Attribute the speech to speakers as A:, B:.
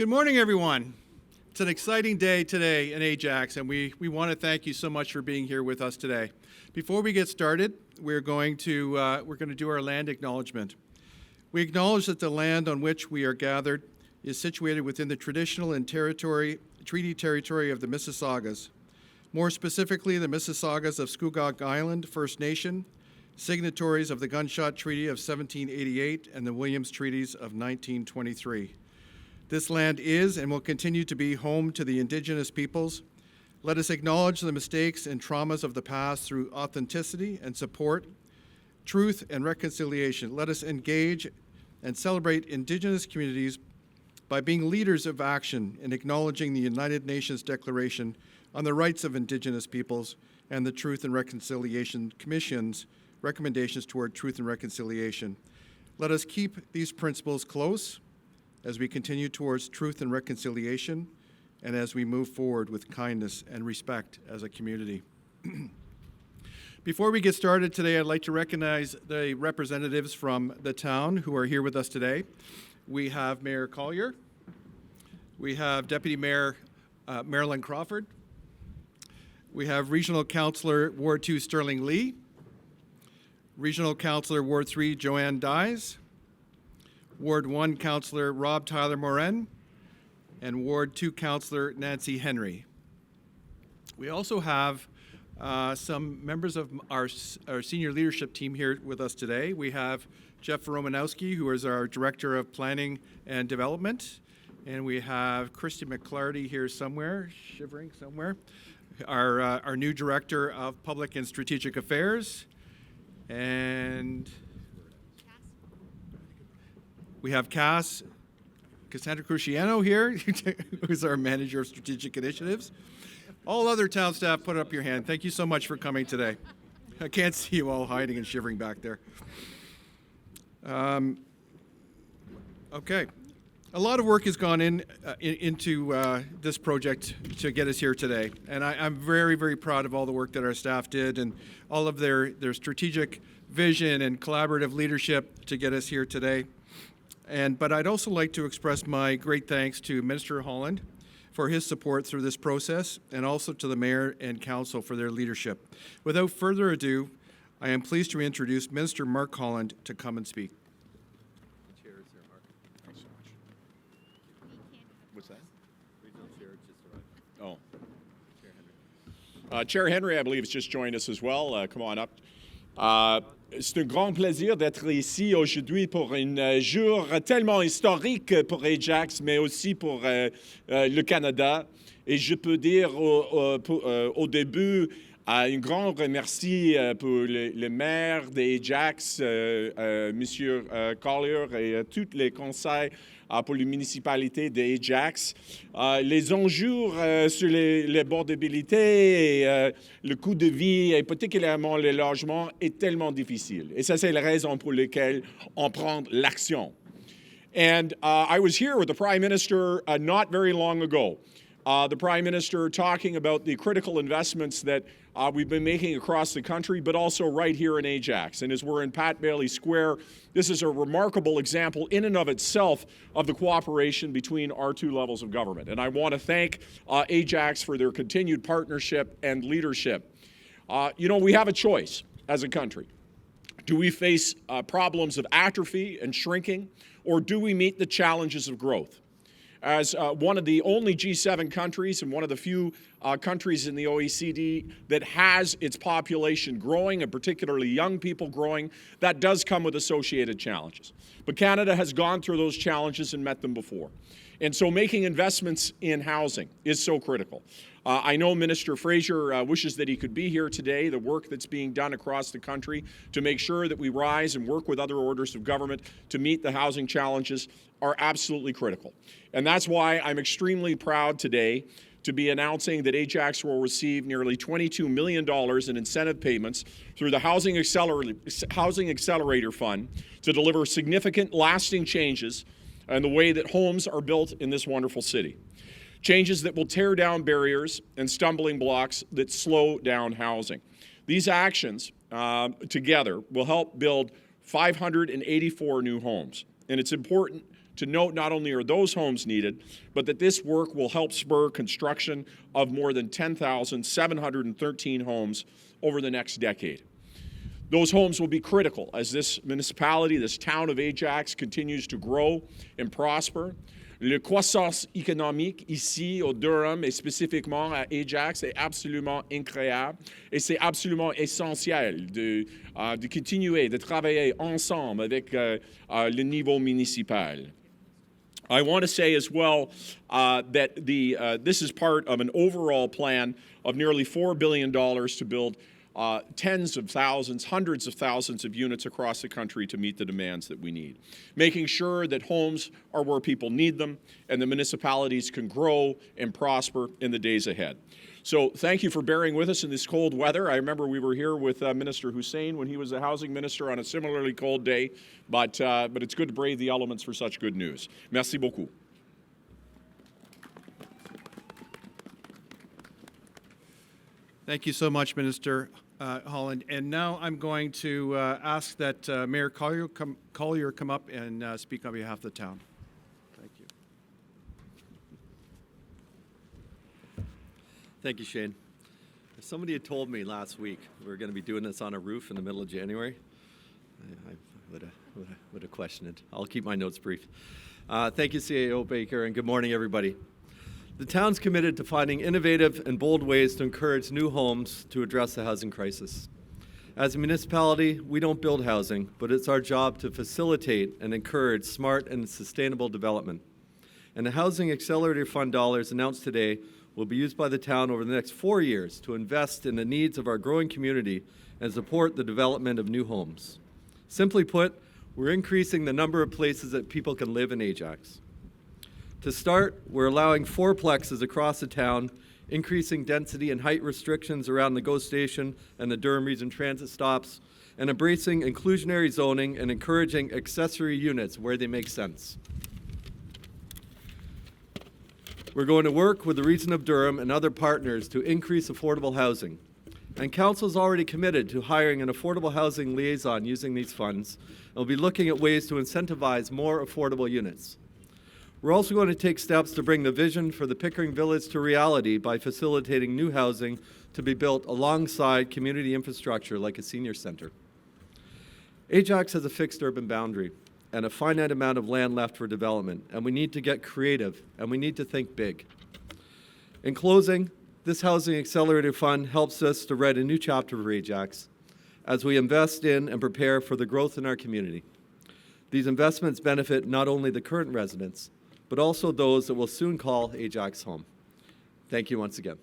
A: Good morning, everyone. It's an exciting day today in Ajax, and we want to thank you so much for being here with us today. Before we get started, we're going to do our land acknowledgement. We acknowledge that the land on which we are gathered is situated within the traditional and treaty territory of the Mississaugas. More specifically, the Mississaugas of Scugog Island First Nation, signatories of the Gunshot Treaty of 1788 and the Williams Treaties of 1923. This land is and will continue to be home to the Indigenous peoples. Let us acknowledge the mistakes and traumas of the past through authenticity and support, truth and reconciliation. Let us engage and celebrate Indigenous communities by being leaders of action in acknowledging the United Nations Declaration on the Rights of Indigenous Peoples and the Truth and Reconciliation Commission's recommendations toward truth and reconciliation. Let us keep these principles close as we continue towards truth and reconciliation, and as we move forward with kindness and respect as a community. Before we get started today, I'd like to recognize the representatives from the town who are here with us today. We have Mayor Collier. We have Deputy Mayor Marilyn Crawford. We have Regional Councillor Ward 2 Sterling Lee. Regional Councillor Ward 3 Joanne Dyes. Ward 1 Councillor Rob Tyler Morin, and Ward 2 Councillor Nancy Henry. We also have some members of our senior leadership team here with us today. We have Jeff Romanowski, who is our Director of Planning and Development, and we have Christy McClarty here somewhere, shivering somewhere, our new Director of Public and Strategic Affairs, and we have Cassandra Cruciano here, who's our Manager of Strategic Initiatives. All other town staff, put up your hand. Thank you so much for coming today. I can't see you all hiding and shivering back there. Okay. A lot of work has gone into this project to get us here today. And I'm very, very proud of all the work that our staff did and all of their strategic vision and collaborative leadership to get us here today. But I'd also like to express my great thanks to Minister Holland for his support through this process, and also to the Mayor and Council for their leadership. Without further ado, I am pleased to introduce Minister Mark Holland to come and speak.
B: The chair is there, Mark. Thanks so much. What's that? Regional chair just arrived. Oh. Chair Henry. Chair Henry, I believe, has just joined us as well. Come on up. C'est un grand plaisir d'être ici aujourd'hui pour un jour tellement historique pour Ajax, mais aussi pour le Canada. Et je peux dire au début un grand remercie pour le maire d'Ajax, M. Collier, et tous les conseils pour les municipalités d'Ajax. Les enjeux sur l'abordabilité et le coût de vie, et particulièrement le logement, est tellement difficile. Et ça, c'est la raison pour laquelle on prend l'action. And I was here with the Prime Minister not very long ago. The Prime Minister talking about the critical investments that we've been making across the country, but also right here in Ajax. And as we're in Pat Bailey Square, this is a remarkable example in and of itself of the cooperation between our two levels of government. And I want to thank Ajax for their continued partnership and leadership. We have a choice as a country. Do we face problems of atrophy and shrinking, or do we meet the challenges of growth? As one of the only G7 countries and one of the few countries in the OECD that has its population growing, and particularly young people growing, that does come with associated challenges. But Canada has gone through those challenges and met them before. And so making investments in housing is so critical. I know Minister Fraser wishes that he could be here today. The work that's being done across the country to make sure that we rise and work with other orders of government to meet the housing challenges are absolutely critical. And that's why I'm extremely proud today to be announcing that Ajax will receive nearly $22 million in incentive payments through the Housing Accelerator Fund to deliver significant, lasting changes in the way that homes are built in this wonderful city. Changes that will tear down barriers and stumbling blocks that slow down housing. These actions together will help build 584 new homes. And it's important to note not only are those homes needed, but that this work will help spur construction of more than 10,713 homes over the next decade. Those homes will be critical as this municipality, this town of Ajax, continues to grow and prosper. La croissance économique ici au Durham et spécifiquement à Ajax est absolument incroyable et c'est absolument essentiel de continuer de travailler ensemble avec le niveau municipal. I want to say as well that this is part of an overall plan of nearly $4 billion to build tens of thousands, hundreds of thousands of units across the country to meet the demands that we need. Making sure that homes are where people need them and the municipalities can grow and prosper in the days ahead. So thank you for bearing with us in this cold weather. I remember we were here with Minister Hussein when he was the housing minister on a similarly cold day, but it's good to brave the elements for such good news. Merci beaucoup.
A: Thank you so much, Minister Holland. And now I'm going to ask that Mayor Collier come up and speak on behalf of the town. Thank you.
C: Thank you, Shane. If somebody had told me last week we were going to be doing this on a roof in the middle of January, I would have questioned it. I'll keep my notes brief. Thank you, CAO Baker, and good morning, everybody. The town's committed to finding innovative and bold ways to encourage new homes to address the housing crisis. As a municipality, we don't build housing, but it's our job to facilitate and encourage smart and sustainable development. And the Housing Accelerator Fund dollars announced today will be used by the town over the next 4 years to invest in the needs of our growing community and support the development of new homes. Simply put, we're increasing the number of places that people can live in Ajax. To start, we're allowing fourplexes across the town, increasing density and height restrictions around the GO station and the Durham Region Transit stops, and embracing inclusionary zoning and encouraging accessory units where they make sense. We're going to work with the Region of Durham and other partners to increase affordable housing. And Council's already committed to hiring an affordable housing liaison using these funds, and we'll be looking at ways to incentivize more affordable units. We're also going to take steps to bring the vision for the Pickering Village to reality by facilitating new housing to be built alongside community infrastructure like a senior center. Ajax has a fixed urban boundary and a finite amount of land left for development, and we need to get creative and we need to think big. In closing, this Housing Accelerator Fund helps us to write a new chapter for Ajax as we invest in and prepare for the growth in our community. These investments benefit not only the current residents, but also those that will soon call Ajax home. Thank you once again.